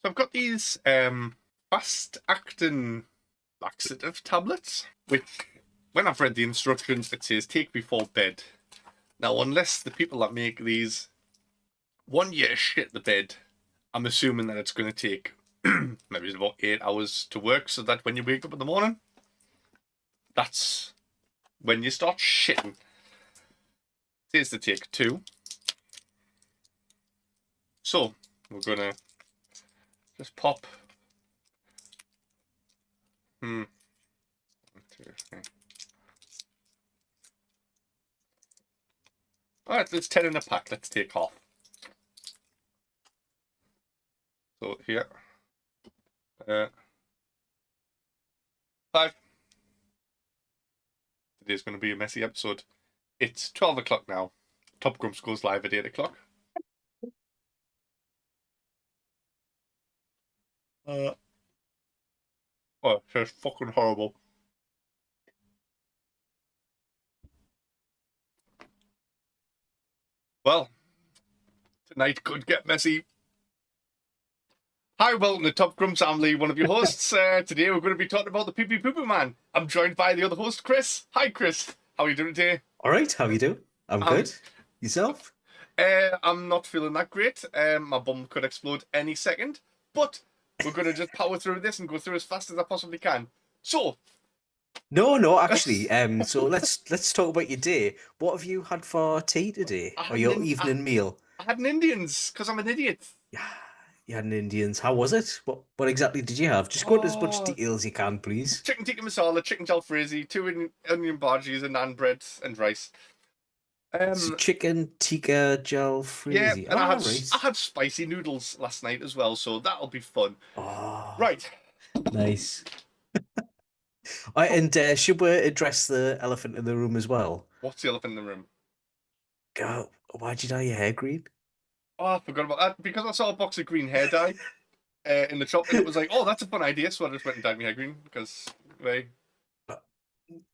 So I've got these fast-acting laxative tablets, which, when I've read the instructions, it says take before bed. Now, unless the people that make these want you to shit the bed, I'm assuming that it's going to take maybe about 8 hours to work, so that when you wake up in the morning, that's when you start shitting. It says to take 2. So, we're going to just pop. Hmm. Alright, there's 10 in a pack. Let's take half. So here. 5. Today's going to be a messy episode. It's 12 o'clock now. Top Grumps goes live at 8 o'clock. Oh, it's fucking horrible. Well, tonight could get messy. Hi, welcome to Top Grumps family, one of your hosts. Today we're going to be talking about the Pee Pee Poo Poo Man. I'm joined by the other host, Chris. Hi, Chris. How are you doing today? All right, how you doing? I'm good. Yourself? I'm not feeling that great. My bum could explode any second, but we're going to just power through this and go through as fast as I possibly can. So, No, actually. So let's talk about your day. What have you had for tea today, I or had your evening meal? I had an Indians because I'm an idiot. Yeah, you had an Indians. How was it? What exactly did you have? Just go into as much Oh, detail as you can, please. chicken tikka masala, chicken jalfrezi, 2 onion bhajis, and naan bread and rice. So chicken tikka Yeah, jalfrezi. and All I right. had spicy noodles last night as well, so that'll be fun. Oh, Right. nice. All right, and should we address the elephant in the room as well? What's the elephant in the room? Go. Why'd you dye your hair green? Oh, I forgot about that because I saw a box of green hair dye in the shop, and it was like, oh, that's a fun idea. So I just went and dyed my hair green because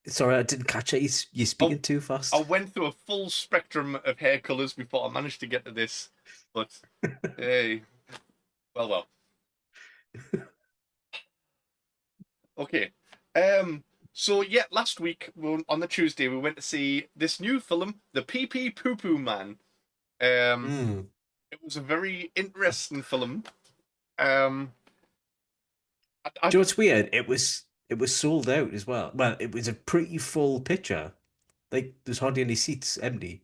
Sorry, I didn't catch it. You're I, speaking too I fast. went through a full spectrum of hair colors before I managed to get to this. But hey, well. Okay. So yeah, last week on the Tuesday we went to see this new film, The Pee Pee Poo Poo Man. Um, Mm. it was a very interesting film. Um, Do you know what's weird? It was sold out as well. Well, it was a pretty full picture. Like there's hardly any seats empty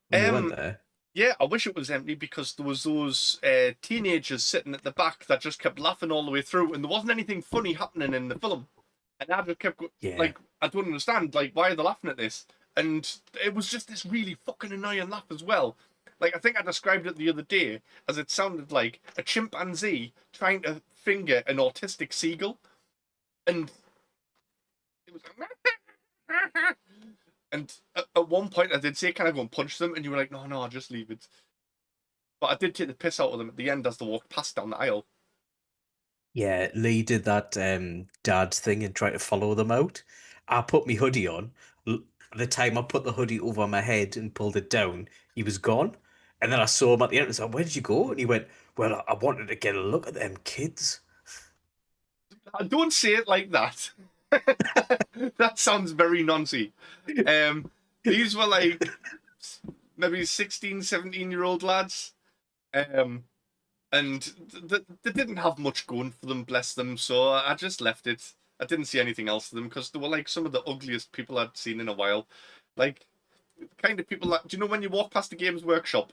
when we went um, there. yeah, I wish it was empty because there was those teenagers sitting at the back that just kept laughing all the way through, and there wasn't anything funny happening in the film. And I just kept Yeah. like, I don't understand, like, why are they laughing at this? And it was just this really fucking annoying laugh as well. Like, I think I described it the other day as it sounded like a chimpanzee trying to finger an autistic seagull, and it was and at one point I did say, "Can I go and punch them?" And you were like, "No, I'll just leave it." But I did take the piss out of them at the end as they walked past down the aisle. Yeah, Lee did that dad thing and tried to follow them out. I put my hoodie on. The time I put the hoodie over my head and pulled it down, he was gone. And then I saw him at the end and said, "Where did you go?" And he went, "Well, I wanted to get a look at them kids." I don't say it like that. That sounds very noncy. Um, these were like maybe 16, 17-year-old lads. Um, and they didn't have much going for them, bless them. So I just left it. I didn't see anything else to them because they were like some of the ugliest people I'd seen in a while. Like, kind of people that, do you know when you walk past the Games Workshop,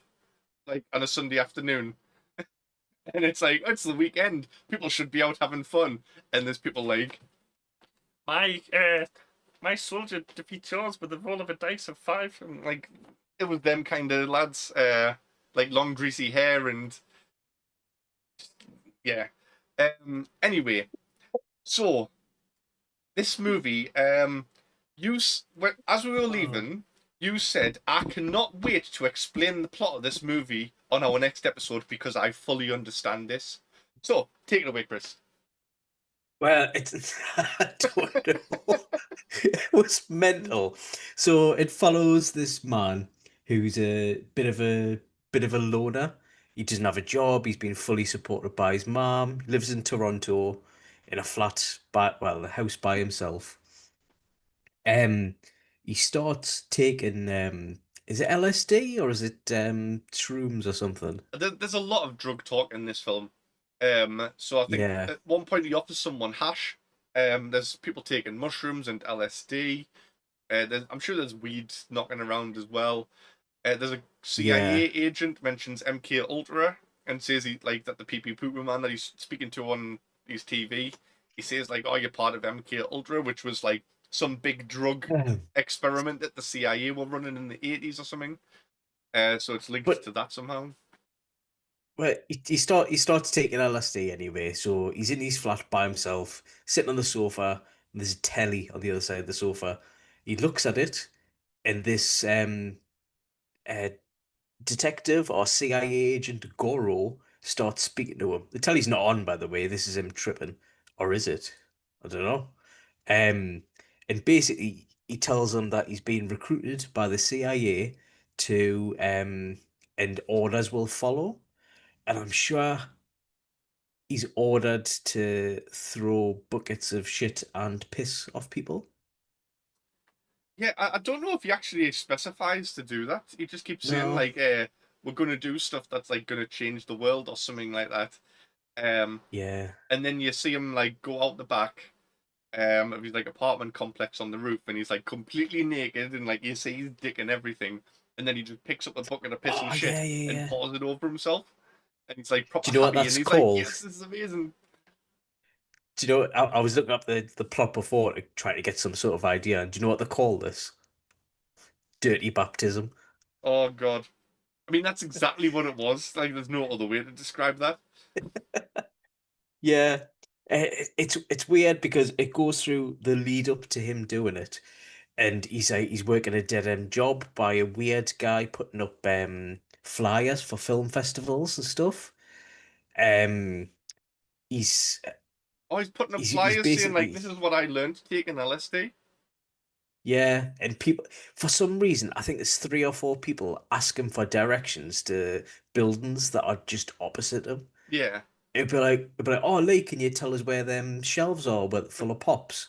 like on a Sunday afternoon, and it's like, oh, it's the weekend, people should be out having fun. And there's people like, my soldier defeats yours with a roll of a dice of 5. And like, it was them kind of lads, like long greasy hair and yeah. Anyway, so this movie, as we were Oh. leaving, you said I cannot wait to explain the plot of this movie on our next episode because I fully understand this. So take it away, Chris. Well, it's I don't know. It was mental. So it follows this man who's a bit of a loner. He doesn't have a job. He's been fully supported by his mom. He lives in Toronto in a flat by, well, a house by himself. Um, he starts taking is it LSD or is it shrooms or something? There's a lot of drug talk in this film. So I think Yeah, at one point he offers someone hash. There's people taking mushrooms and LSD. I'm sure there's weed knocking around as well. There's a CIA yeah. agent mentions MK Ultra and says he like that the pee pee poo poo man that he's speaking to on his TV. He says like, "Oh, you're part of MK Ultra," which was like some big drug Um, experiment that the CIA were running in the 80s or something. So it's linked But to that somehow. well, he starts taking LSD anyway. So he's in his flat by himself, sitting on the sofa. And there's a telly on the other side of the sofa. He looks at it, and this uh, detective or CIA agent Goro starts speaking to him. The telly's not on, by the way. This is him tripping, or is it? I don't know. Um, and basically, he tells them that he's been recruited by the CIA to, and orders will follow. And I'm sure he's ordered to throw buckets of shit and piss off people. Yeah, I don't know if he actually specifies to do that. He just keeps saying No. like, "We're gonna do stuff that's like gonna change the world" or something like that. Um, Yeah. and then you see him like go out the back of his like apartment complex on the roof, and he's like completely naked, and like you see his dick and everything, and then he just picks up a bucket of piss and Oh, shit yeah, yeah, and yeah. pours it over himself, and he's like proper Do you know what happy, and that's he's like, called? "Yes, this is amazing." Do you know, I was looking up the plot before to try to get some sort of idea. And do you know what they call this? Dirty baptism. Oh god, I mean that's exactly what it was. Like, there's no other way to describe that. Yeah. It's weird because it goes through the lead up to him doing it. And he's working a dead end job by a weird guy putting up flyers for film festivals and stuff. Um he's Oh, he's putting up he's flyers saying like, basically "This is what I learned taking LSD." yeah, and people for some reason I think there's three or four people asking for directions to buildings that are just opposite him. Yeah, It'd be like, oh Lee, can you tell us where them shelves are with full of pops?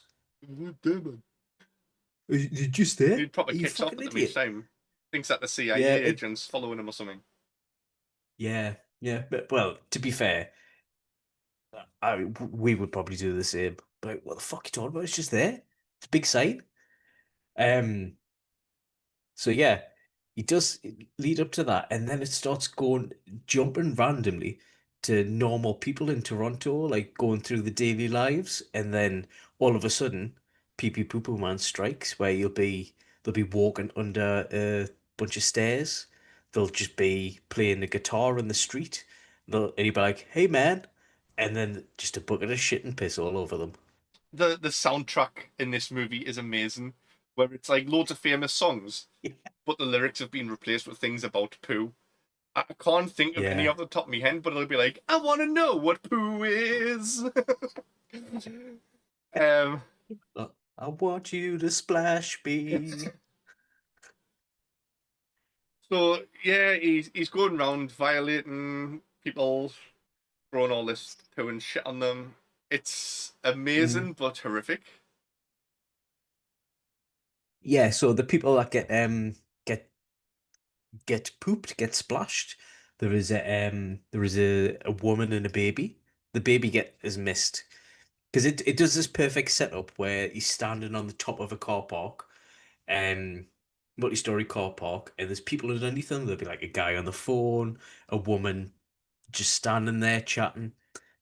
You're just there? he probably Are you kicks off fucking at them each idiot? time. Thinks that the CIA Yeah, agent's following him or something. yeah. But well, to be fair, we would probably do the same. But what the fuck you talking about? It's just there. It's a big sign. Um, so yeah, he does lead up to that, and then it starts going jumping randomly to normal people in Toronto, like going through the daily lives, and then all of a sudden, Pee Pee Poo Poo Man strikes, where they'll be walking under a bunch of stairs. They'll just be playing the guitar in the street. And he'll be like, "Hey man," and then just a bucket of shit and piss all over them. The soundtrack in this movie is amazing, where it's like loads of famous songs, but the lyrics have been replaced with things about poo. I can't think of any Yeah. off the top of my head, but it'll be like, "I want to know what poo is." um, I want you to splash me. so yeah, he's going around violating people, throwing all this poo and shit on them. It's Mm. amazing but horrific. Yeah, so the people that get get pooped, get splashed. There is a woman and a baby. The baby get is missed because it does this perfect setup where he's standing on the top of a car park, um, multi-story car park, and there's people underneath him. There'll be like a guy on the phone, a woman just standing there chatting,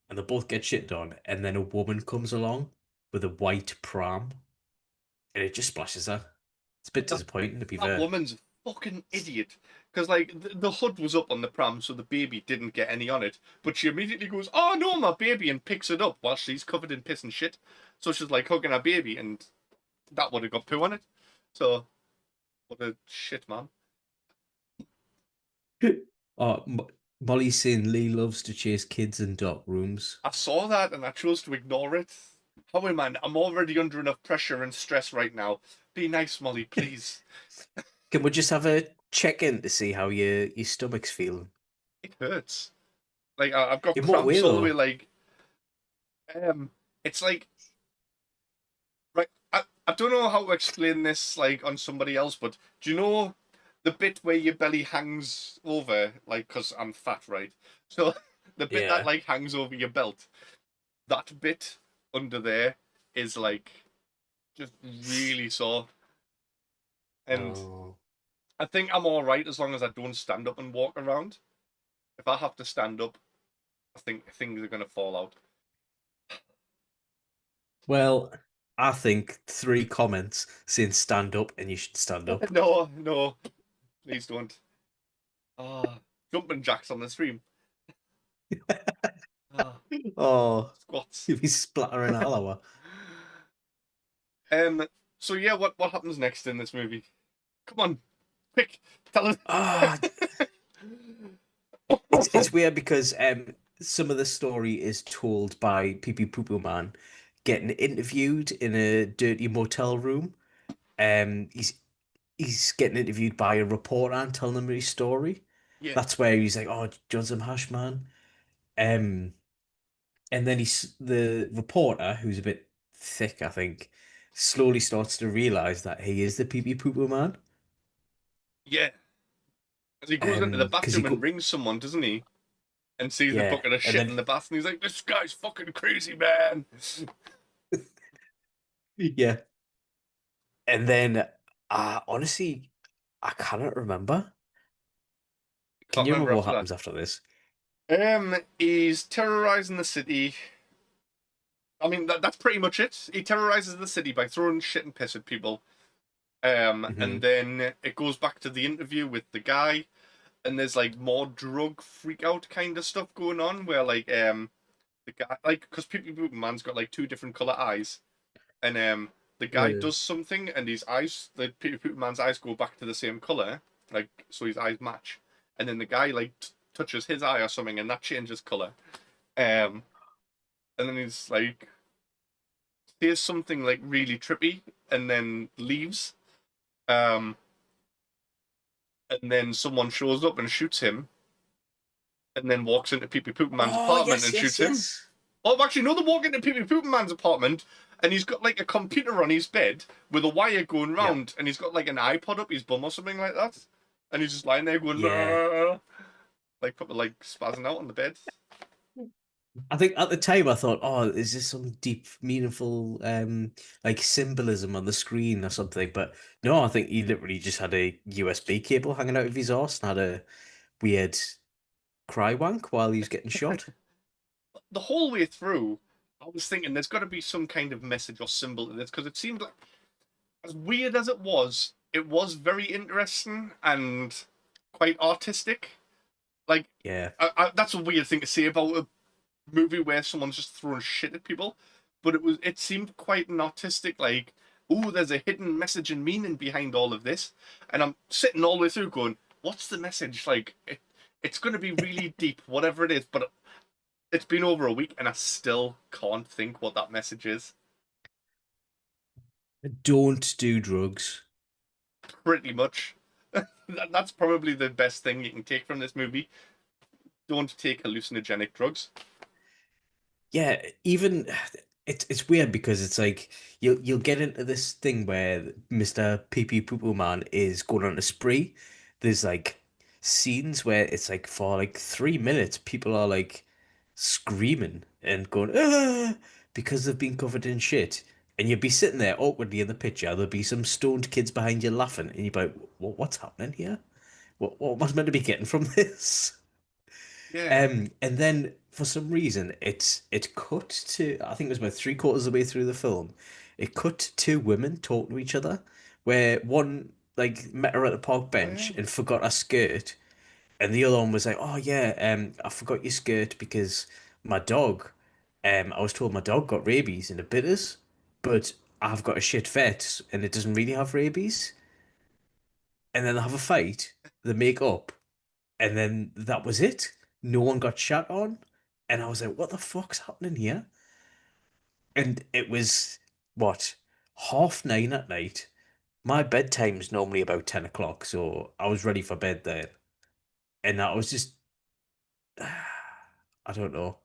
and they both get shit done. And then a woman comes along with a white pram, and it just splashes her. It's a bit That disappointing to be that fair. woman's a fucking idiot. Because like the hood was up on the pram, so the baby didn't get any on it. But she immediately goes, "Oh no, my baby!" and picks it up while she's covered in piss and shit. So she's like hugging her baby, and that would have got poo on it. So what a shit, man. Oh, Molly's saying Lee loves to chase kids in dark rooms. I saw that and I chose to ignore it. Howie, man, I'm already under enough pressure and stress right now. Be nice, Molly, please. Can we just have a check in to see how your stomach's feeling? it hurts. Like I've got In what way cramps all the way. though? Like it's like right. I don't know how to explain this like on somebody else, but do you know the bit where your belly hangs over, like, because I'm fat, right? So the bit that Yeah. like hangs over your belt, that bit under there is like just really sore. And Oh. I think I'm all right as long as I don't stand up and walk around. If I have to stand up, I think things are gonna fall out. Well, I think three comments saying stand up and you should stand up. No, no, please don't. Ah, jumping jacks on the stream. Ah, Oh, squats. you'll be splattering all over. Um. So yeah, what happens next in this movie? Come on, quick, tell us. Ah, it's weird because some of the story is told by Pee Pee Poo Poo Man getting interviewed in a dirty motel room. He's getting interviewed by a reporter and telling him his story. Yeah, That's where he's like, "Oh, Johnson Hash man." Um, and then the reporter, who's a bit thick, I think, slowly starts to realize that he is the Pee Pee Poo Poo Man. yeah. As he goes into the Because he bathroom and go, rings someone, doesn't he? And sees a yeah, bucket of and shit then in the bath, and he's like, "This guy's fucking crazy, man." yeah, and then honestly, I cannot remember. Can Can't you remember remember what after that. happens after this? He's terrorizing the city. I mean, that's pretty much it. He terrorizes the city by throwing shit and piss at people. And Hmm. then it goes back to the interview with the guy, and there's like more drug freak out kind of stuff going on, where like the guy, like, because Pee Pee Man's got like two different color eyes, and the guy Uh, does something, and his eyes, the Pee Pee Man's eyes go back to the same color, like, so his eyes match, and then the guy like touches his eye or something, and that changes color. Um, and then he's like, here's something like really trippy, and then leaves. Um, and then someone shows up and shoots him, and then walks into Pee Pee Poop Man's oh apartment yes, and yes, shoots him. yes. Oh, actually, no, they walk into Pee Pee Poop Man's apartment, and he's got like a computer on his bed with a wire going Yeah, round, and he's got like an iPod up his bum or something like that, and he's just lying there going, yeah. "Nah," like probably like spazzing out on the bed. I think at the time I thought, oh, is this some deep, meaningful, like symbolism on the screen or something? But no, I think he literally just had a USB cable hanging out of his arse and had a weird cry wank while he was getting shot. The whole way through, I was thinking there's got to be some kind of message or symbol to this because it seemed like, as weird as it was very interesting and quite artistic. Like, Yeah. that's a weird thing to say about a movie where someone's just throwing shit at people, but it seemed quite an artistic, like, oh, there's a hidden message and meaning behind all of this, and I'm sitting all the way through going, what's the message? Like, it's going to be really deep, whatever it is, but it's been over a week and I still can't think what that message is. Don't do drugs. Pretty much, that's probably the best thing you can take from this movie. Don't take hallucinogenic drugs. Yeah, even it's weird because it's like you'll get into this thing where Mr. Pee Pee Poo Poo Man is going on a spree. There's like scenes where it's like for like 3 minutes people are like screaming and going because they've been covered in shit. And you'd be sitting there awkwardly in the picture. There'll be some stoned kids behind you laughing, and you'd be like, What's happening here? What was meant to be getting from this?" Yeah. And then for some reason it cut to I think it was about three-quarters of the way through the film. It cut to two women talking to each other, where one like met her at a park Oh yeah. bench and forgot her skirt, and the other one was like, "Oh yeah, I forgot your skirt because my dog, I was told my dog got rabies and it bit us, but I've got a shit vet and it doesn't really have rabies." And then they have a fight, they make up, and then that was it. No one got shot on, and I was like, "What the fuck's happening here?" And it was what 9:30 at night. My bedtime's normally about 10 o'clock, so I was ready for bed then, and I was just I don't know.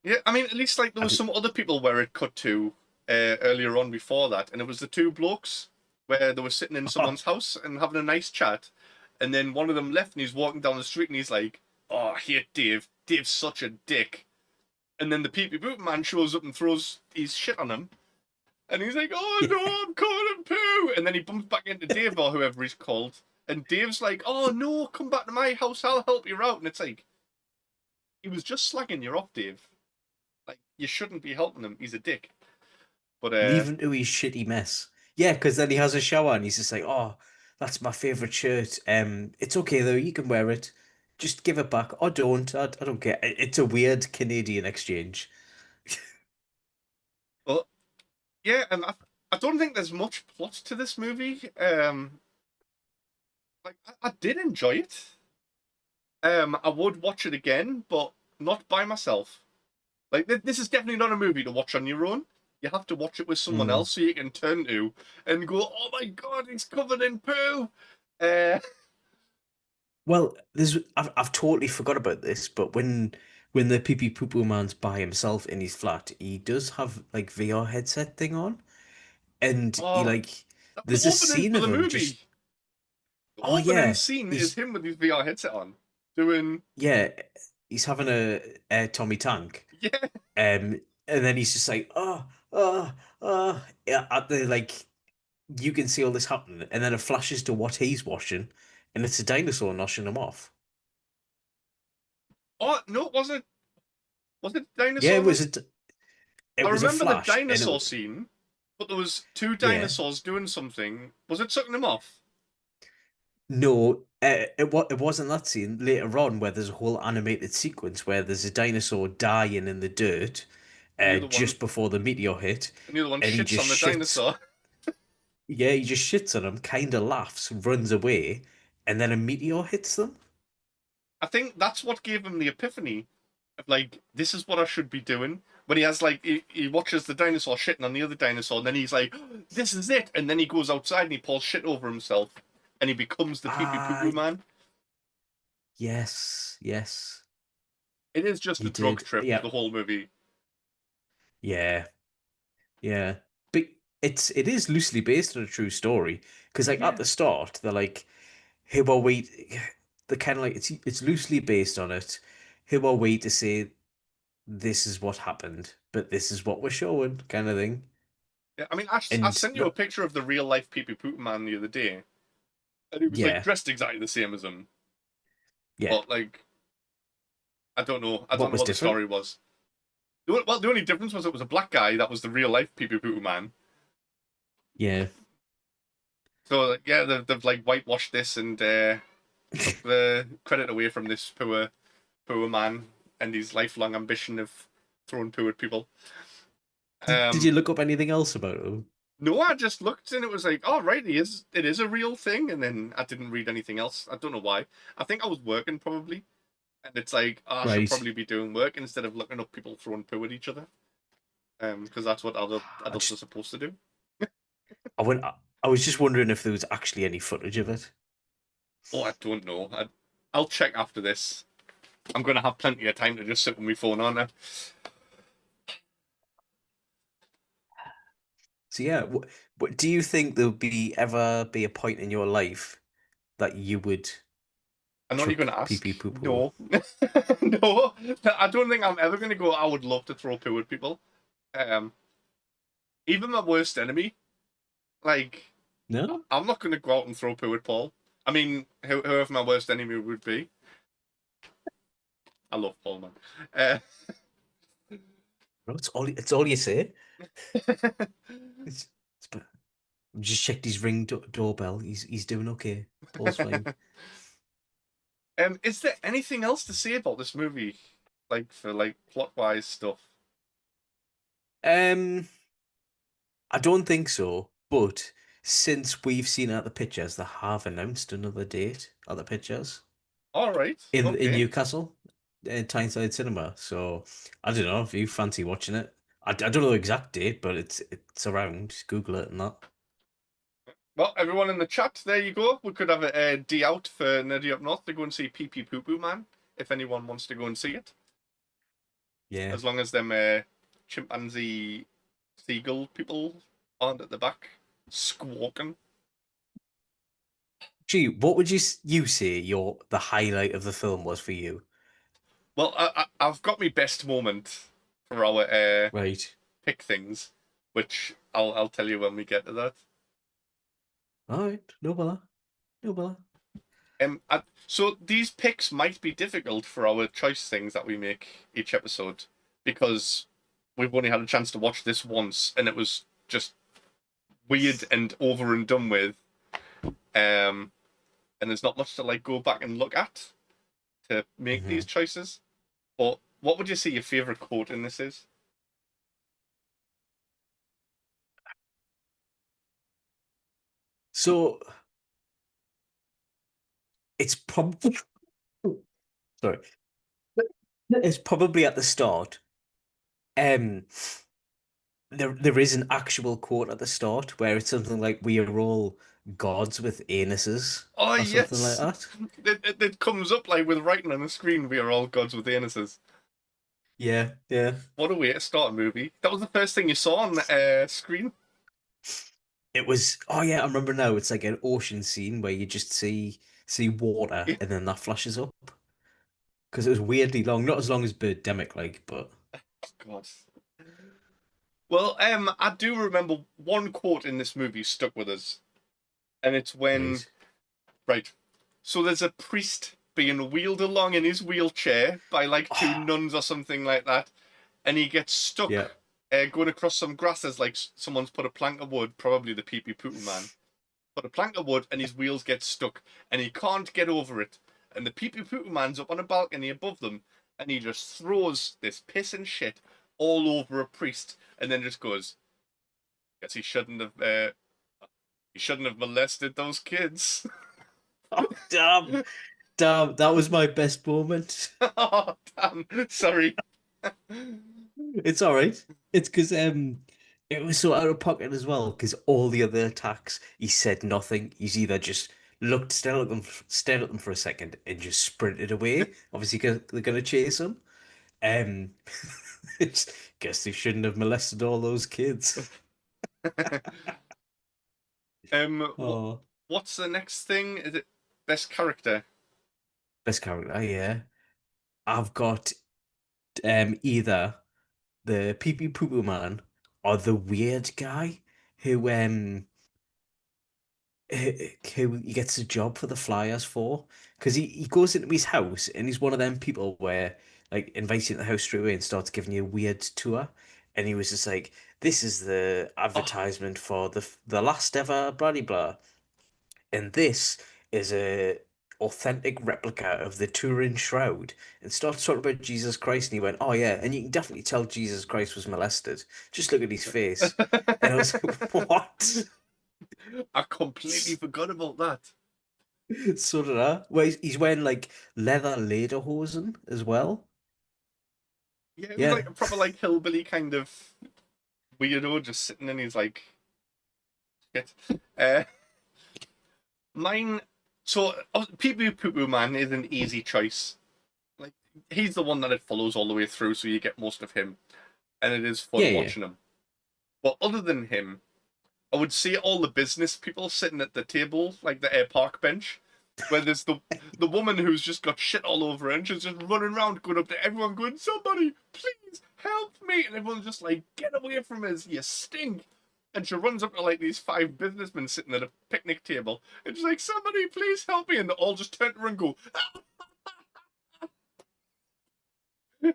Yeah, I mean, at least like there I was d some other people where it cut to earlier on before that, and it was the two blokes where they were sitting in someone's house and having a nice chat, and then one of them left and he's walking down the street and he's like, "Oh, I hate Dave. Dave's such a dick." And then the pee pee boot man shows up and throws his shit on him, and he's like, "Oh yeah, no, I'm covered in poo!" And then he bumps back into Dave or whoever he's called, and Dave's like, "Oh no, come back to my house. I'll help you out." And it's like he was just slagging you off, Dave. Like you shouldn't be helping him. He's a dick. But leave him to his shitty mess. Yeah, because then he has a shower and he's just like, "Oh, that's my favorite shirt. It's okay though. You can wear it. Just give it back or don't. I don't care." It's a weird Canadian exchange. but yeah, and I don't think there's much plot to this movie. Like I did enjoy it. I would watch it again, but not by myself. Like this is definitely not a movie to watch on your own. You have to watch it with someone Mm. else so you can turn to and go, "Oh my god, he's covered in poo." Uh, Well, I've totally forgot about this, but when the pee pee poo poo man's by himself in his flat, he does have like VR headset thing on, and he oh, like that's the there's a opening scene for of the him movie. just The oh opening yeah, scene is he's him with his VR headset on, doing yeah he's having a Tommy Tank, yeah. and then he's just like yeah, at the like you can see all this happening, and then it flashes to what he's watching, and it's a dinosaur noshing him off. Oh no, was it Yeah, dinosaur then? it I was a remember the flash, and dinosaur scene, but there was two yeah. dinosaurs doing something. Was it sucking him off? No, it wasn't that scene later on where there's a whole animated sequence where there's a dinosaur dying in the dirt, And the other one, just before the meteor hit, and the other one and he shits just on the shits. dinosaur. Yeah, he just shits on him, kind of laughs, runs away, and then a meteor hits them. I think that's what gave him the epiphany of like, this is what I should be doing. When he has like, he watches the dinosaur shitting on the other dinosaur, and then he's like, this is it. And then he goes outside and he pours shit over himself, and he becomes the pee pee poo Ah, poo man. yes, yes, It is just a he drug did. trip, Yeah, the whole movie. yeah, yeah. But it is loosely based on a true story because like at Yeah. the start they're like, "Hey, well, wait." They're kind of like it's loosely based on it. Who are we to say this is what happened, but this is what we're showing, kind of thing. Yeah, I mean, I And sent you a picture of the real life pee pee poo man the other day, and he was like yeah, dressed exactly the same as him. yeah. But like, I don't know. I don't What know was what the different? story was. Well, the only difference was it was a black guy that was the real life pee pee poo man. Yeah. So like, yeah, they've like whitewashed this and took the credit away from this poor man and his lifelong ambition of throwing poo at people. Did you look up anything else about him? No, I just looked and it was like, oh right, it is a real thing, and then I didn't read anything else. I don't know why. I think I was working probably, and it's like, oh, I should Right. probably be doing work instead of looking up people throwing poo at each other. Because that's what I adults are just supposed to do. I went. I was just wondering if there was actually any footage of it. Oh, I don't know. I'll check after this. I'm gonna have plenty of time to just sit with my phone on now. So yeah, what do you think there'll be ever be a point in your life that you would I'm not even chuck gonna pee ask. pee poo poo? No, no. I don't think I'm ever gonna go. I would love to throw poo at people. Um, Even my worst enemy, like No, I'm not gonna go out and throw poo at Paul. I mean, whoever my worst enemy would be. I love Paul, man. Uh, no, it's all you say. It's, just checked his ring doorbell. He's doing okay. Paul's fine. is there anything else to say about this movie, like for like plot wise stuff? Um, I don't think so. But since we've seen it at the pictures, they have announced another date at the pictures All right, in okay. Newcastle, Tyneside Cinema. So I don't know if you fancy watching it. I don't know the exact date, but it's around. Just Google it and that. Well, everyone in the chat, there you go. We could have a D out for Nerdy Up North to go and see Pee Pee Poo Poo Man. if anyone wants to go and see it. Yeah. As long as them chimpanzee seagull people aren't at the back squawking. Gee, what would you say the highlight of the film was for you? Well, I've got my best moment for our Right. pick things, which I'll tell you when we get to that. All right. No bother. No bother. So these picks might be difficult for our choice things that we make each episode because we've only had a chance to watch this once, and it was just weird and over and done with. Um, and there's not much to like go back and look at to make Hmm. these choices. But what would you say your favorite quote in this is? So it's probably sorry. It's probably at the start. Um, there is an actual quote at the start where it's something like "We are all gods with anuses" Oh or something like yes, that. it comes up like with writing on the screen. We are all gods with anuses. Yeah, yeah. What a way to start a movie! That was the first thing you saw on the screen. It was. Oh yeah, I remember now. It's like an ocean scene where you just see water Yeah, and then that flashes up because it was weirdly long. Not as long as Birdemic, like, but God. Well, I do remember one quote in this movie stuck with us, and it's when right. right. So there's a priest being wheeled along in his wheelchair by like two Oh, nuns or something like that, and he gets yeah. stuck going across some grasses like someone's put a plank of wood, probably the pee pee poo man, put a plank of wood, and his wheels get stuck, and he can't get over it, and the pee pee poo man's up on a balcony above them, and he just throws this piss and shit all over a priest, and then just goes, "Guess he shouldn't have molested those kids." Oh, damn, damn. That was my best moment. Oh, damn. Sorry. It's all right. It's because it was so out of pocket as well. Because all the other attacks, he said nothing. He's either just stared at them for a second, and just sprinted away. Obviously, 'cause they're gonna chase him. Um, it's, guess they shouldn't have molested all those kids. What Oh, what's the next thing? Is it best character? best character, yeah. I've got either the pee pee poo poo man or the weird guy who who he gets a job for the Flyers for because he goes into his house and he's one of them people where like invites you to the house straight away and starts giving you a weird tour. And he was just like, "This is the Oh, advertisement for the last ever blah blah blah, and this is a authentic replica of the Turin Shroud." And starts talking about Jesus Christ, and he went, "Oh yeah, and you can definitely tell Jesus Christ was molested. Just look at his face." And I was like, "What?" I completely forgot about that. So did I. Well, he's wearing like leather lederhosen as well. Yeah, it was Yeah. like a proper like hillbilly kind of weirdo just sitting in his like shit. Uh, mine. So Pee Pee Poo Poo Man is an easy choice. Like he's the one that it follows all the way through, so you get most of him, and it is Yeah, fun yeah. watching him. But other than him, I would see all the business people sitting at the table, like the air park bench, where there's the woman who's just got shit all over her and she's just running around going up to everyone going, "Somebody, please help me!" And everyone's just like, "Get away from us, you stink!" And she runs up to like these five businessmen sitting at a picnic table and she's like, "Somebody, please help me!" And they all just turn to her and go, I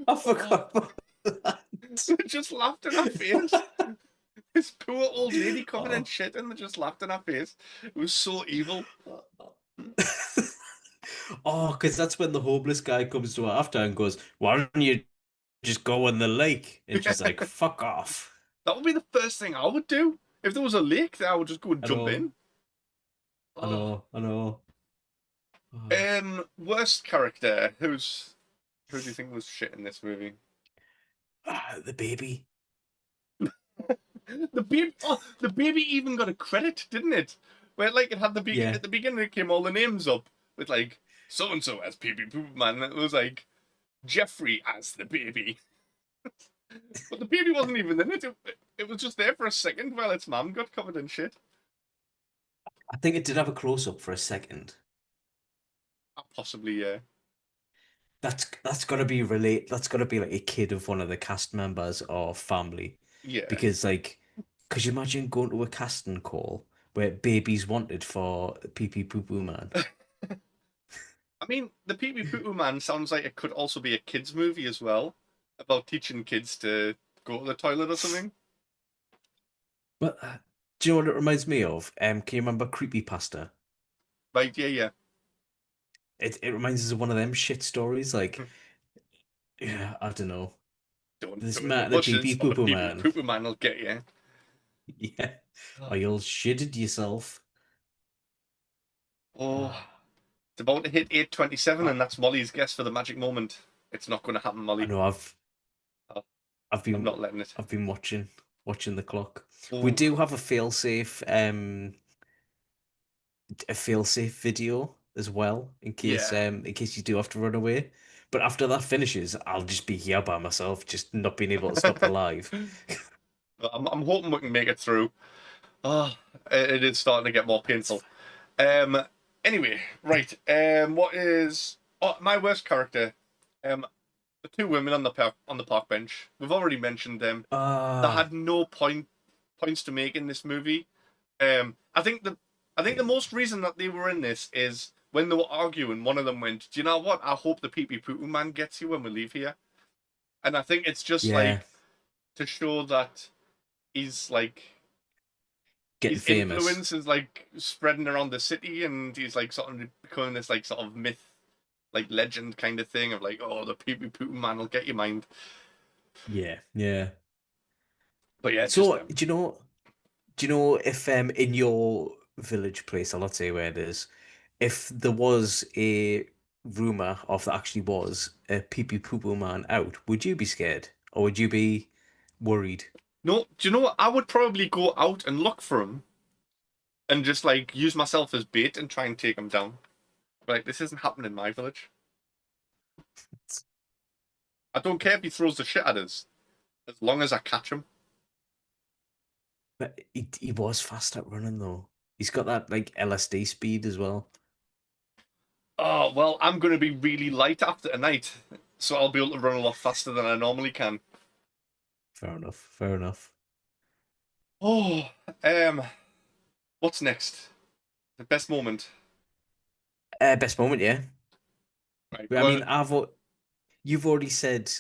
oh, forgot about that. they just laughed in her face. This poor old lady covered in Oh. shit and they just laughed in her face. It was so evil. Oh, because that's when the homeless guy comes to her after and goes, "Why don't you just go in the lake?" And she's like, "Fuck off." That would be the first thing I would do. If there was a lake there, I would just go and I jump know, in. I Oh. know, I know. Oh. Worst character. Who do you think was shit in this movie? The baby. The baby. Oh, the baby even got a credit, didn't it? Where like it had Yeah. at the beginning it came all the names up with like so and so as Pee Pee Poop Man. And it was like Jeffrey as the baby, but the baby wasn't even in it. It was just there for a second while its mum got covered in shit. I think it did have a close up for a second. Possibly, yeah, That's gotta be that's gotta be like a kid of one of the cast members or family. yeah. Because like could you imagine going to a casting call where baby's wanted for Pee Pee Poo Poo Man? I mean, the Pee Pee Poo Poo Man sounds like it could also be a kids movie as well, about teaching kids to go to the toilet or something. But do you know what it reminds me of? Can you remember Creepypasta? Right? Yeah, yeah. It reminds us of one of them shit stories. Like, yeah, I don't know. Don't This go in the man, the Pee Pee bushes, or Poo the Poo Pee Pee Man. Poo Poo Man will get you. Yeah. Or you'll shit it yourself. Oh, Ah, it's about to hit 8:27, I, and that's Molly's guess for the magic moment. It's not going to happen, I Molly. know Oh, I've I'm been not letting it. I've been watching the clock. We Oh, do have a fail-safe video as well yeah. in case you do have to run away. But after that finishes, I'll just be here by myself, just not being able to stop the live. I'm hoping we can make it through. Oh, it is starting to get more painful. Um. Anyway, right. What is my worst character? The two women on the park bench. We've already mentioned them. They Ah, had no points to make in this movie. I think the most reason that they were in this is when they were arguing. One of them went, "Do you know what? I hope the pee pee poo man gets you when we leave here." And I think it's just yeah, like to show that he's like getting his famous. influence is like spreading around the city, and he's like sort of becoming this like sort of myth, like legend kind of thing of like, oh, the pee pee poo man will get your mind. Yeah, yeah. But yeah, just So, them. do you know if in your village place, or let's say where it is, if there was a rumor of there actually was a pee pee poo poo man out, would you be scared or would you be worried? No, do you know what? I would probably go out and look for him and just like use myself as bait and try and take him down. Like this isn't happening in my village. I don't care if he throws the shit at us, as long as I catch him. But he was fast at running though. He's got that like LSD speed as well. Oh well, I'm going to be really light after tonight, so I'll be able to run a lot faster than I normally can. Fair enough. Fair enough. Oh, um, what's next? The best moment. Best moment, yeah. Right. I Well, mean, you've already said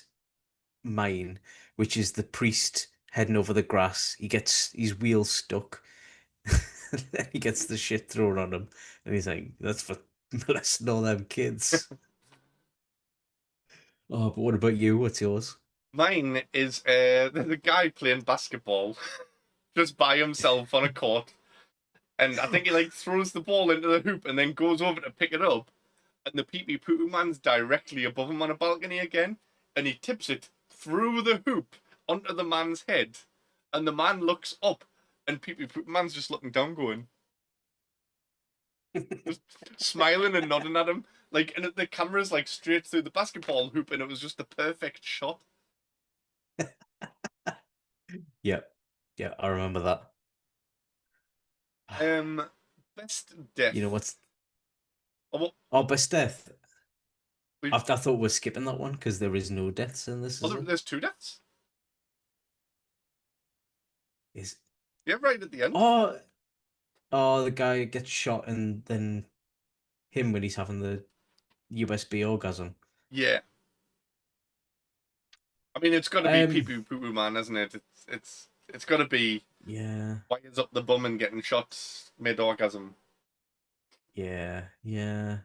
mine, which is the priest heading over the grass. He gets his wheels stuck. He gets the shit thrown on him, and he's like, "That's for molesting all them kids." Oh, but what about you? What's yours? mine is the guy playing basketball just by himself on a court, and I think he like throws the ball into the hoop and then goes over to pick it up, and the pee pee poo man's directly above him on a balcony again, and he tips it through the hoop onto the man's head, and the man looks up, and pee pee poo man's just looking down, going, just smiling and nodding at him, like, and the camera's like straight through the basketball hoop, and it was just the perfect shot. Yeah, yeah, I remember that. Um, best You know death. what's Oh, what, oh best death? we, I thought we're skipping that one because there is no deaths in this, oh, is there? there's two deaths. Is Yeah, right at the end. oh oh the guy gets shot and then him when he's having the USB orgasm. Yeah, I mean it's got to be pee Um, pee poo poo man, hasn't it? It's got to be yeah, wires up the bum and getting shot mid orgasm. yeah.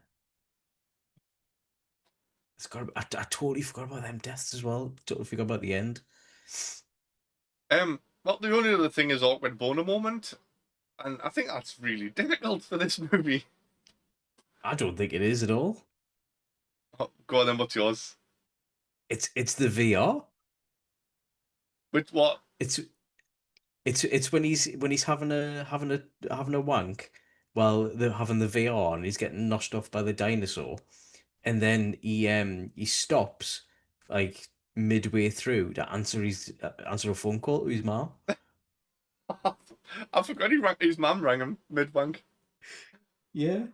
It's got. I totally forgot about them deaths as well. Totally forgot about the end. Well, the only other thing is awkward boner moment, and I think that's really difficult for this movie. I don't think it is at all. Oh, go on then, what's yours? It's the VR. With what? It's it's when he's having a wank, while they're having the VR and he's getting noshed off by the dinosaur, and then he stops like midway through to answer a phone call to his mom. I forgot his mum rang him mid-wank. Yeah.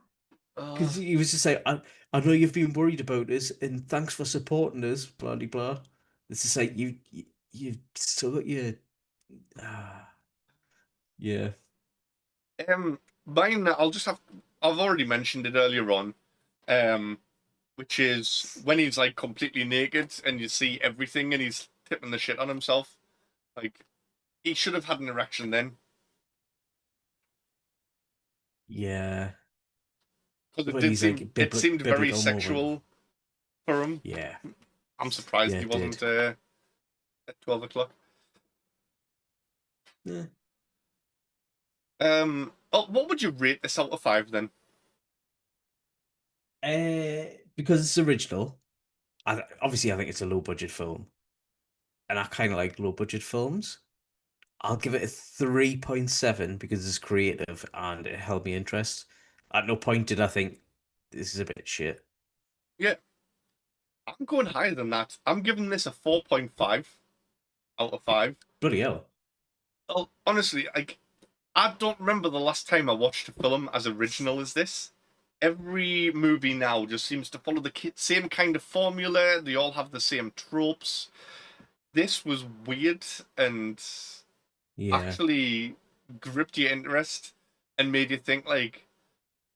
Uh, Because he was just like, I know you've been worried about us, and thanks for supporting us, blah blah blah. It's just like you've still got your ah, yeah. Mine, I've already mentioned it earlier on, um, which is when he's like completely naked and you see everything and he's tipping the shit on himself. Like, he should have had an erection then, Yeah. because When he's like it seemed very biblical moment. sexual for him. Yeah. I'm surprised Yeah, he it wasn't did. at 12 o'clock. Yeah. What would you rate this out of five then? Because it's original. Obviously I think it's a low budget film, and I kind of like low budget films. I'll give it a 3.7 because it's creative and it held me interest. At no point did I think this is a bit shit. Yeah, I'm going higher than that. I'm giving this a 4.5 out of five. Bloody hell. Oh, honestly, like, I don't remember the last time I watched a film as original as this. Every movie now just seems to follow the same kind of formula. They all have the same tropes. This was weird and Yeah. actually gripped your interest and made you think, like,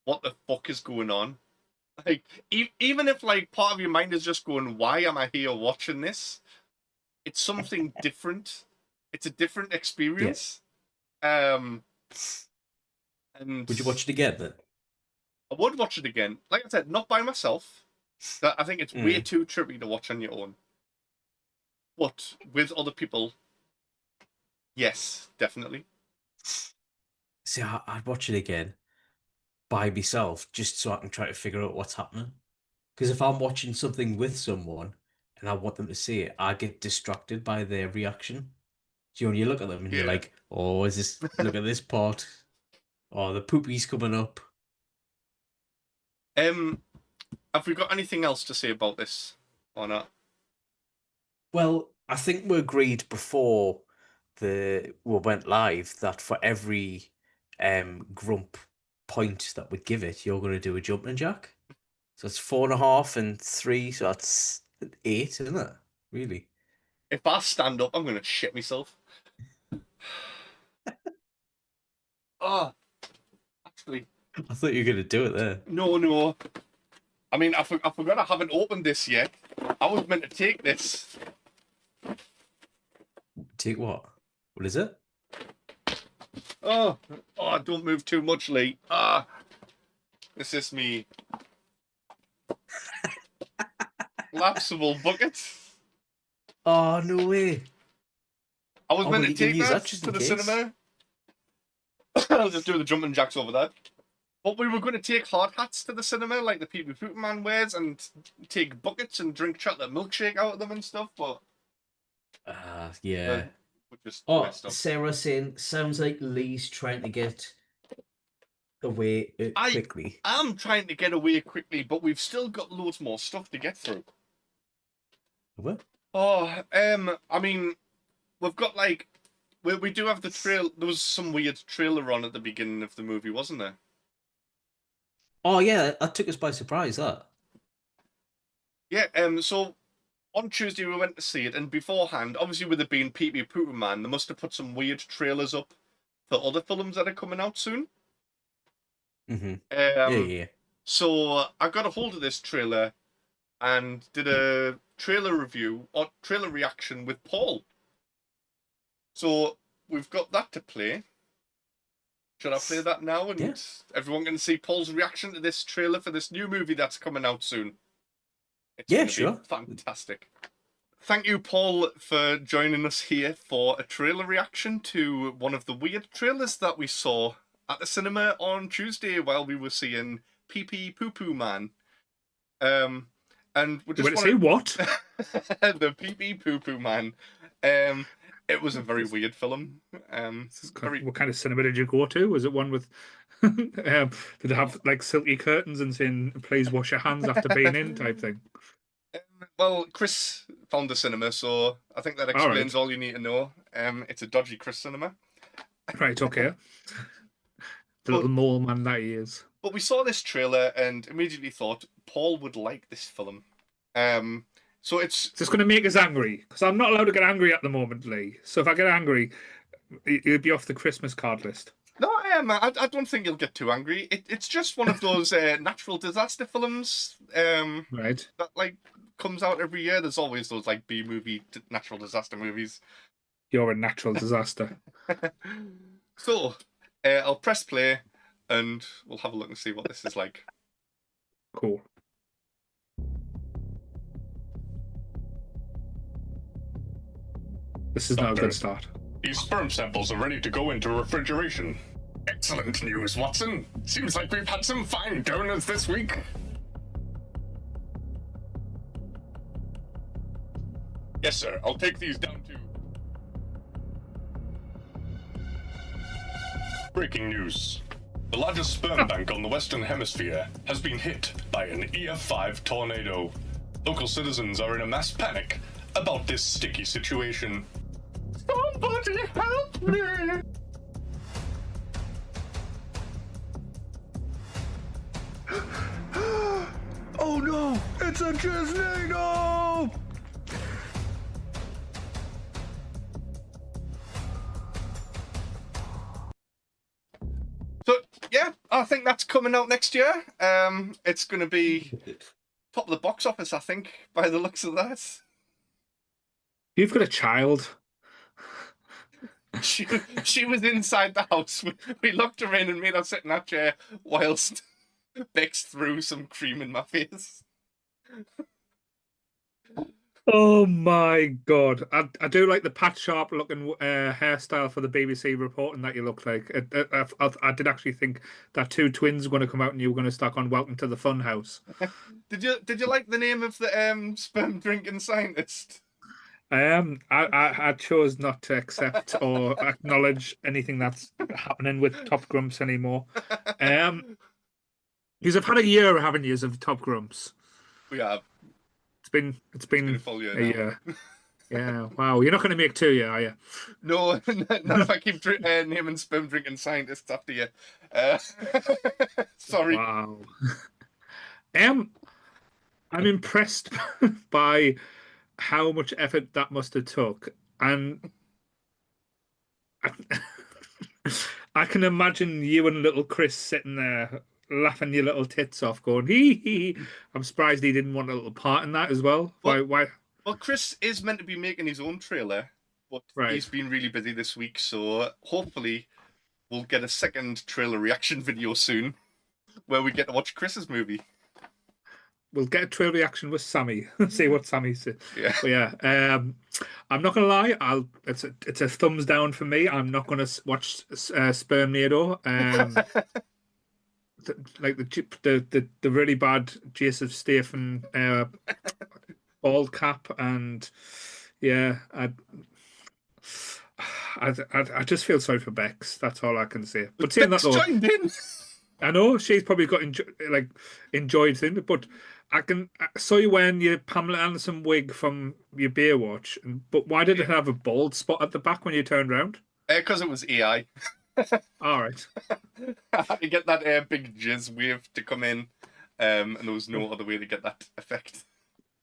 what the fuck is going on? Like, even if like part of your mind is just going, "Why am I here watching this?" It's something different. It's a different Yeah. experience. Um, and Would you watch it again then? I would watch it again. Like I said, not by myself. I think it's way Mm. too trippy to watch on your own. But with other people, yes, definitely. See, I'd watch it again by myself just so I can try to figure out what's happening. Because if I'm watching something with someone and I want them to see it, I get distracted by their reaction. So when you look at them and you're Yeah. like, oh, is this, look at this part. Oh, the poopy's coming up. um, have we got anything else to say about this or not? Well, I think we agreed before we went live that for every grump point that we give it, you're going to do a jumping jack. So it's 4.5 and 3, so that's 8, isn't it? Really? If I stand up, I'm gonna shit myself. Oh, actually, I thought you were going to do it there. no, no. I mean, I forgot I haven't opened this yet. I was meant to take this. Take what? What is it? Oh, oh, don't move too much, Lee. Ah, this is me collapsible bucket. Oh, no way. I was Oh, meant well, to you can take use that that just to in the case. cinema. I'll just do the jumping jacks over that. But we were going to take hard hats to the cinema, like the Pee Pee Man wears, and take buckets and drink chocolate milkshake out of them and stuff. But Yeah. we just Oh, messed up. Sarah saying, sounds like Lee's trying to get away I quickly. am trying to get away quickly, but we've still got loads more stuff to get through. What? Oh, I mean, we've got like we do have the trail. There was some weird trailer on at the beginning of the movie, wasn't there? Oh, yeah, that took us by surprise, that. Yeah. So on Tuesday we went to see it, and beforehand, obviously with it being Pee Pee Pooper Man, they must have put some weird trailers up for other films that are coming out soon. Mm-hmm. Yeah, Um. yeah. So I got a hold of this trailer and did a trailer review or trailer reaction with Paul. So we've got that to play. Should I play that now Yeah. and everyone can see Paul's reaction to this trailer for this new movie that's coming out soon? It's Yeah, going to be sure. fantastic. Thank you, Paul, for joining us here for a trailer reaction to one of the weird trailers that we saw at the cinema on Tuesday while we were seeing Pee Pee Poo Poo Man. Um, and we You just went to say want what? the Pee Pee Poo Poo Man. Um, it was a very This- weird film. this is Very what kind of cinema did you go to? Was it one with Did it have like silky curtains and saying "Please wash your hands after being in" type thing? Well, Chris found the cinema, so I think that All explains right, all you need to know. It's a dodgy Chris cinema. right, okay. The But little mole man that he is. but we saw this trailer and immediately thought Paul would like this film. Um, so it's Is this going to make us angry? Because I'm not allowed to get angry at the moment, Lee. So if I get angry, you'd be off the Christmas card list. no, I don't think you'll get too angry. It's just one of those natural disaster films Right. that like comes out every year. There's always those like B movie natural disaster movies. You're a natural disaster. So I'll press play and we'll have a look and see what this is like. Cool. This is not a Doctor, good start. these sperm samples are ready to go into refrigeration. Excellent news, Watson. Seems like we've had some fine donors this week. Yes, sir. I'll take these down to... Breaking news. The largest sperm bank on the Western Hemisphere has been hit by an EF5 tornado. Local citizens are in a mass panic about this sticky situation. Somebody help me! Oh no! It's a tornado! So yeah, I think that's coming out next year. It's going to be top of the box office, I think, by the looks of that. You've got a child. She she was inside the house. We locked her in and made her sit in that chair whilst Bex threw some cream in my face. Oh my God. I do like the Pat Sharp looking hairstyle for the BBC reporting that you look like. I did actually think that two twins were going to come out and you were going to start on Welcome to the Fun House. Did you like the name of the sperm drinking scientist? I chose not to accept or acknowledge anything that's happening with Top Grumps anymore. Because I've had a year, haven't you, of Top Grumps? We have. It's been A full year a now. year. Yeah, wow. You're not going to make 2 years, are you? No, not if I keep naming sperm drinking scientists after you. Uh, sorry. Wow. I'm impressed by how much effort that must have took, and I, I can imagine you and little Chris sitting there laughing your little tits off, going hee hee. I'm surprised he didn't want a little part in that as well. Well- Why? Well, Chris is meant to be making his own trailer, but Right. he's been really busy this week, so hopefully we'll get a second trailer reaction video soon where we get to watch Chris's movie. We'll get a trail reaction with Sammy. See what Sammy says. Yeah. But yeah, I'm not gonna lie. It's a thumbs down for me. I'm not gonna watch Spermnado. Like the really bad Jason Statham bald cap, and yeah, I just feel sorry for Bex. That's all I can say. But saying that Bex though, joined in. I know she's probably got enjoyed things, but I saw you wearing your Pamela Anderson wig from your Baywatch, but why did it have a bald spot at the back when you turned around? Because it was AI. All right. I had to get that big jizz wave to come in, and there was no other way to get that effect.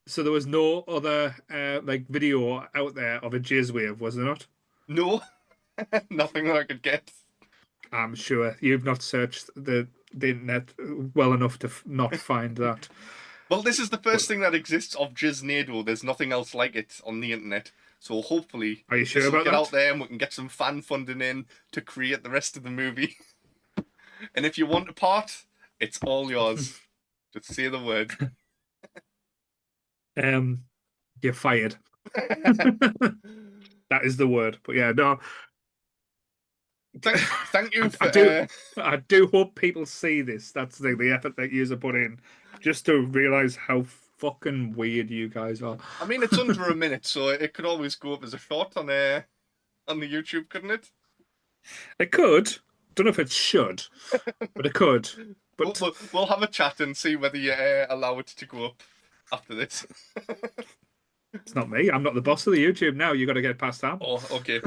So there was no other video out there of a jizz wave, was there not? No, nothing that I could get. I'm sure you've not searched the internet well enough to not find that. Well, this is the first thing that exists of Jiznado. There's nothing else like it on the internet. So hopefully, Are you sure this will about get that? out there and we can get some fan funding in to create the rest of the movie. And if you want a part, it's all yours. Just say the word. You're fired. That is the word. But yeah, no. Thank you for. I do hope people see this. That's the effort that you have put in, just to realize how fucking weird you guys are. I mean, it's under a minute, so it could always go up as a short on the YouTube, couldn't it? It could, don't know if it should, but it could. We'll, But we'll have a chat and see whether you allow it to go up after this. it's not me. I'm not the boss of the YouTube now. You got to get past that. Oh, okay.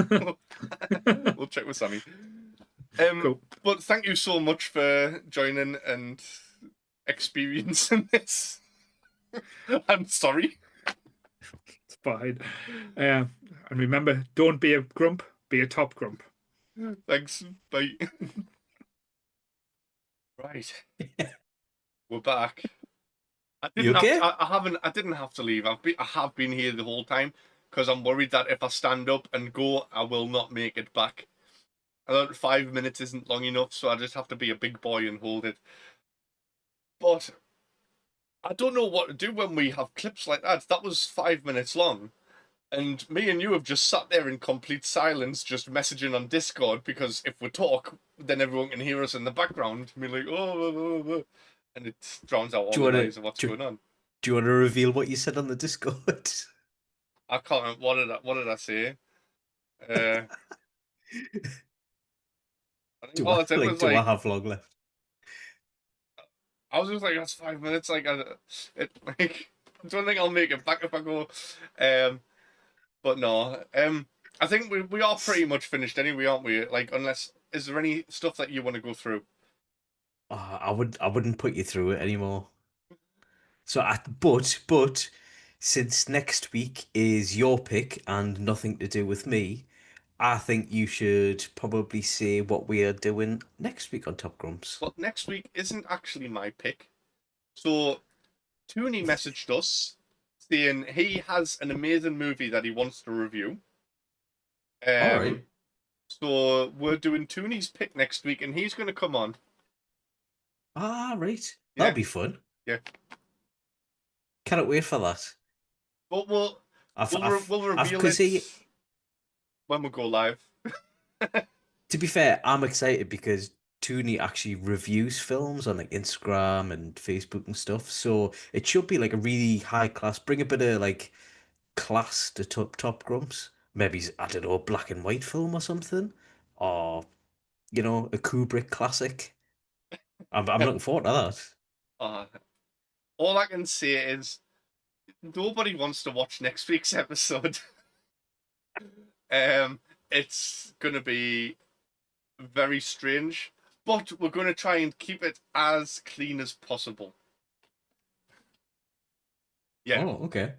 We'll check with Sammy. Cool. But thank you so much for joining and experiencing this. I'm sorry. It's fine. And remember, don't be a grump. Be a top grump. Thanks. Bye. Right. We're back. You okay? I didn't have to leave. I have been here the whole time because I'm worried that if I stand up and go, I will not make it back. I thought 5 minutes isn't long enough, so I just have to be a big boy and hold it. But I don't know what to do when we have clips like that. That was 5 minutes long. And me and you have just sat there in complete silence, just messaging on Discord, because if we talk, then everyone can hear us in the background. And be like, oh, and it drowns out all the noise of what's going on. Do you want to reveal what you said on the Discord? I can't remember. What did I say? I think Do all I, I said like, was do I like, have long left? I was just like, that's 5 minutes. Like, I don't think I'll make it back if I go. But no. I think we are pretty much finished anyway, aren't we? Like, unless is there any stuff that you want to go through? Oh, I wouldn't put you through it anymore. So but since next week is your pick and nothing to do with me, I think you should probably say what we are doing next week on Top Grumps. Well, next week isn't actually my pick. So, Tooney messaged us saying he has an amazing movie that he wants to review. All right. So we're doing Tooney's pick next week, and he's going to come on. Ah, right. Yeah. That'll be fun. Yeah. Cannot wait for that. But we'll reveal 'cause it when we go live. To be fair, I'm excited because Tooney actually reviews films on like Instagram and Facebook and stuff. So it should be like a really high class, bring a bit of like class to Top Grumps. Maybe, I don't know, a black and white film or something. Or, a Kubrick classic. I'm looking forward to that. All I can say is nobody wants to watch next week's episode. It's going to be very strange, but we're going to try and keep it as clean as possible. Yeah. Oh, okay.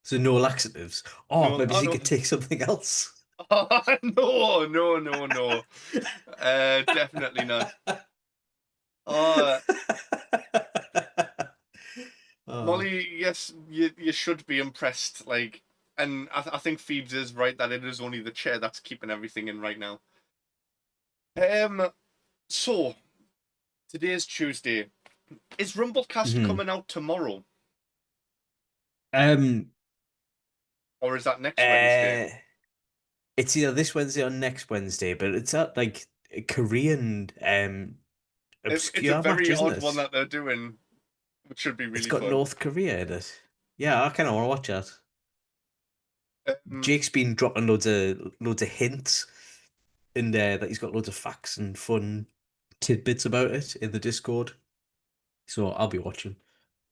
So no laxatives. Oh, No, maybe oh, you no. could take something else. No. Definitely not. Molly, yes, you should be impressed. Like, and I think Phoebes is right that it is only the chair that's keeping everything in right now. So today's Tuesday. Is Rumblecast coming out tomorrow? Or is that next Wednesday? It's either this Wednesday or next Wednesday, but it's at like a Korean It's obscure a very match, isn't odd it? one that they're doing, which should be really It's got fun. North Korea in it. Yeah, I kind of want to watch that. Jake's been dropping loads of hints in there that he's got loads of facts and fun tidbits about it in the Discord. So I'll be watching.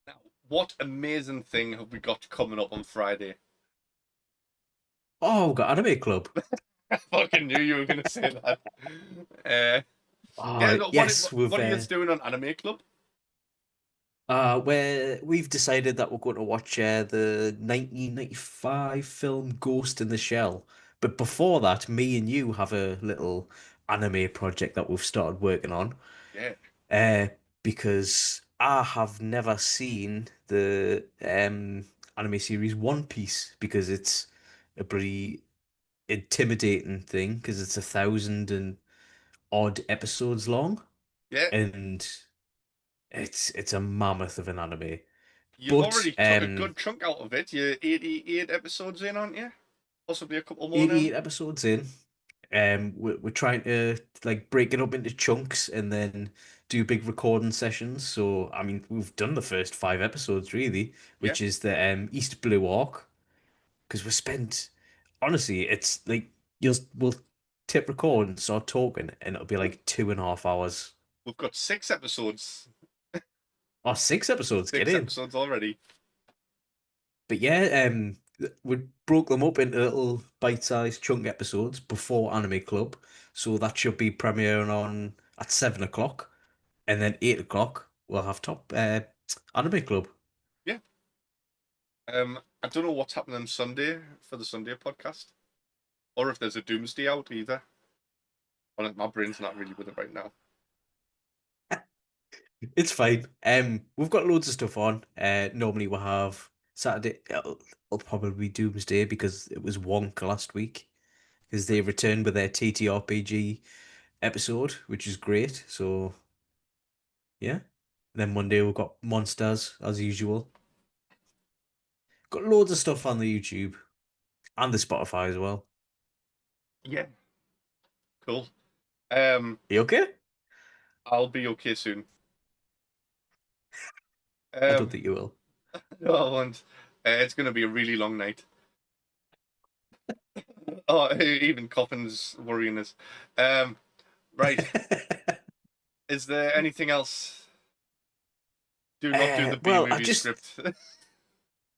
Now, what amazing thing have we got coming up on Friday? Oh, we've got Anime Club. I fucking knew you were going to say that. Yes, what are you doing on Anime Club? Where we've decided that we're going to watch the 1995 film Ghost in the Shell. But before that, me and you have a little anime project that we've started working on. Yeah. Because I have never seen the anime series One Piece because it's a pretty intimidating thing because it's 1,000 and odd episodes long. Yeah. And it's a mammoth of an anime. You've already took a good chunk out of it. You're 88 episodes in, aren't you? Possibly a couple more 88 now. episodes in. We're trying to like break it up into chunks and then do big recording sessions. So I mean, we've done the first 5 episodes really, which is the East Blue Arc, because we spent honestly, it's like we'll tip record and start talking, and it'll be like 2.5 hours. We've got 6 episodes. Oh, 6 episodes. Get 6 in. episodes already. But yeah, we broke them up into little bite-sized chunk episodes before Anime Club, so that should be premiering on at 7 o'clock, and then 8 o'clock we'll have top Anime Club. Yeah. I don't know what's happening Sunday for the Sunday podcast, or if there's a Doomsday out either. Well, my brain's not really with it right now. It's fine. We've got loads of stuff on. Normally we'll have Saturday. It'll probably be Doomsday because it was Wonk last week because they returned with their TTRPG episode, which is great. So yeah. Then Monday we've got Monsters as usual. Got loads of stuff on the YouTube and the Spotify as well. Yeah. Cool. You okay? I'll be okay soon. I don't think you will. No, I won't. It's going to be a really long night. Oh, even Coffin's worrying us. Right. Is there anything else? Do not do the B well, movie script.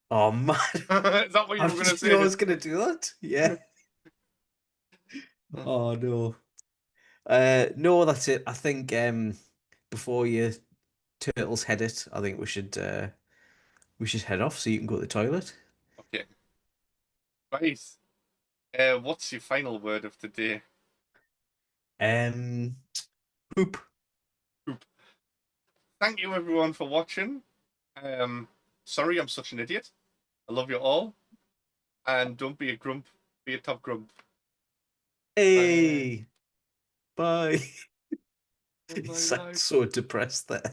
Oh man, Is that what you were going to say? I was gonna do that. Yeah. Oh no. No, that's it. I think before your turtles head it, I think we should head off so you can go to the toilet. Okay. Right. What's your final word of the day? Poop. Poop. Thank you everyone for watching. Sorry I'm such an idiot. I love you all. And don't be a grump, be a top grump. Hey. Bye. Bye. You sound so depressed there.